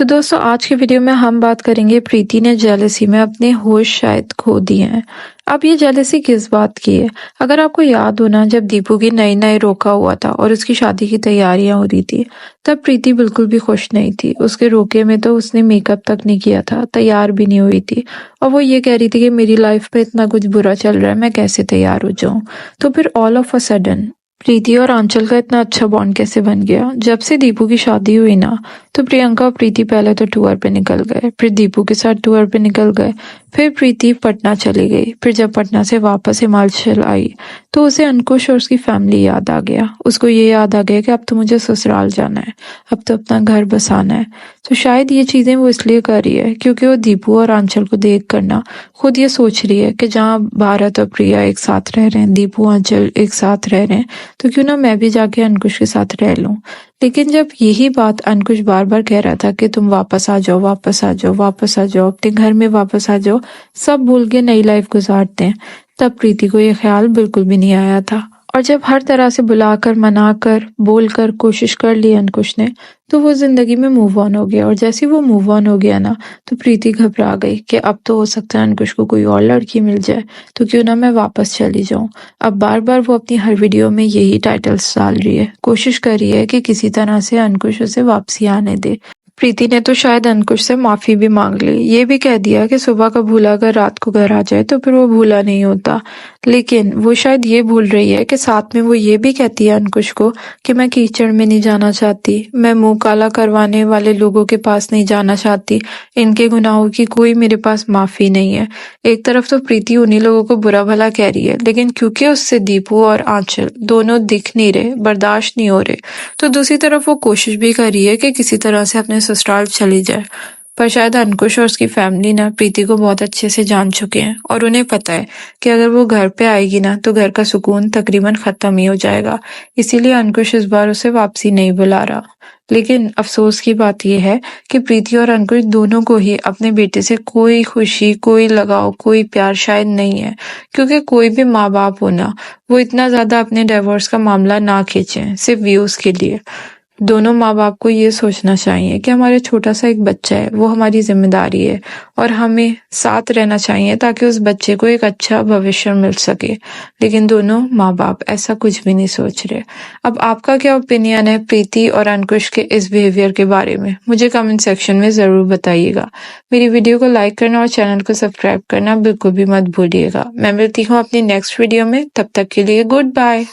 तो दोस्तों आज की वीडियो में हम बात करेंगे प्रीति ने जेलसी में अपने होश शायद खो दिए हैं। अब ये जेलसी किस बात की है? अगर आपको याद हो ना, जब दीपू की नई नई रोका हुआ था और उसकी शादी की तैयारियां हो रही थी, तब प्रीति बिल्कुल भी खुश नहीं थी। उसके रोके में तो उसने मेकअप तक नहीं किया था, तैयार भी नहीं हुई थी, और वो ये कह रही थी कि मेरी लाइफ में इतना कुछ बुरा चल रहा है, मैं कैसे तैयार हो जाऊं। तो फिर ऑल ऑफ अ सडन प्रीति और आंचल का इतना अच्छा बॉन्ड कैसे बन गया? जब से दीपू की शादी हुई ना, तो प्रियंका और प्रीति पहले तो टूर पे निकल गए, फिर दीपू के साथ टूर पे निकल गए, फिर प्रीति पटना चली गई। फिर जब पटना से वापस हिमाचल आई, तो उसे अंकुश और उसकी फैमिली याद आ गया। उसको ये याद आ गया कि अब तो मुझे ससुराल जाना है, अब तो अपना घर बसाना है। तो शायद ये चीजें वो इसलिए कर रही है क्योंकि वो दीपू और आंचल को देख कर ना खुद ये सोच रही है कि जहाँ भारत और प्रिया एक साथ रह रहे हैं, दीपू आंचल एक साथ रह रहे हैं, तो क्यों ना मैं भी जाके अंकुश के साथ रह लूं। लेकिन जब यही बात अंकुश बार बार कह रहा था कि तुम वापस आ जाओ, वापस आ जाओ, वापस आ जाओ, अपने घर में वापस आ जाओ, सब भूल के नई लाइफ गुजारते हैं, तब प्रीति को ये ख्याल बिल्कुल भी नहीं आया था। और जब हर तरह से बुलाकर, मनाकर, बोलकर कोशिश कर ली अंकुश ने, तो वो जिंदगी में मूव ऑन हो गया। और जैसे ही वो मूव ऑन हो गया ना, तो प्रीति घबरा गई कि अब तो हो सकता है अंकुश को कोई और लड़की मिल जाए, तो क्यों ना मैं वापस चली जाऊं। अब बार बार वो अपनी हर वीडियो में यही टाइटल्स डाल रही है, कोशिश कर रही है कि किसी तरह से अंकुश उसे वापसी आने दे। प्रीति ने तो शायद अंकुश से माफी भी मांग ली, ये भी कह दिया कि सुबह का भूला अगर रात को घर आ जाए तो फिर वो भूला नहीं होता। लेकिन वो शायद ये भूल रही है कि साथ में वो ये भी कहती है अंकुश को कि मैं कीचड़ में नहीं जाना चाहती, मैं मुंह काला करवाने वाले लोगों के पास नहीं जाना चाहती, इनके गुनाहों की कोई मेरे पास माफी नहीं है। एक तरफ तो प्रीति उन्हीं लोगों को बुरा भला कह रही है, लेकिन क्योंकि उससे दीपू और आंचल दोनों दिख नहीं रहे, बर्दाश्त नहीं हो रहे, तो दूसरी तरफ वो कोशिश भी कर रही है कि किसी तरह से अपने ससुराल चली जाए। पर शायद अंकुश और उसकी फैमिली ना प्रीति को बहुत अच्छे से जान चुके हैं, और उन्हें पता है कि अगर वो घर पे आएगी ना, तो घर का सुकून तकरीबन खत्म ही हो जाएगा। इसीलिए अंकुश इस बार उसे वापसी नहीं बुला रहा। लेकिन अफसोस की बात यह है कि प्रीति और अंकुश दोनों को ही अपने बेटे से कोई खुशी, कोई लगाव, कोई प्यार शायद नहीं है। क्योंकि कोई भी माँ बाप हो ना, वो इतना ज्यादा अपने डिवोर्स का मामला ना खींचे सिर्फ व्यूज के लिए। दोनों माँ बाप को ये सोचना चाहिए कि हमारे छोटा सा एक बच्चा है, वो हमारी जिम्मेदारी है, और हमें साथ रहना चाहिए ताकि उस बच्चे को एक अच्छा भविष्य मिल सके। लेकिन दोनों माँ बाप ऐसा कुछ भी नहीं सोच रहे। अब आपका क्या ओपिनियन है प्रीति और अंकुश के इस बिहेवियर के बारे में? मुझे कमेंट सेक्शन में जरूर बताइएगा। मेरी वीडियो को लाइक करना और चैनल को सब्सक्राइब करना बिल्कुल भी मत भूलिएगा। मैं मिलती हूँ अपनी नेक्स्ट वीडियो में, तब तक के लिए गुड बाय।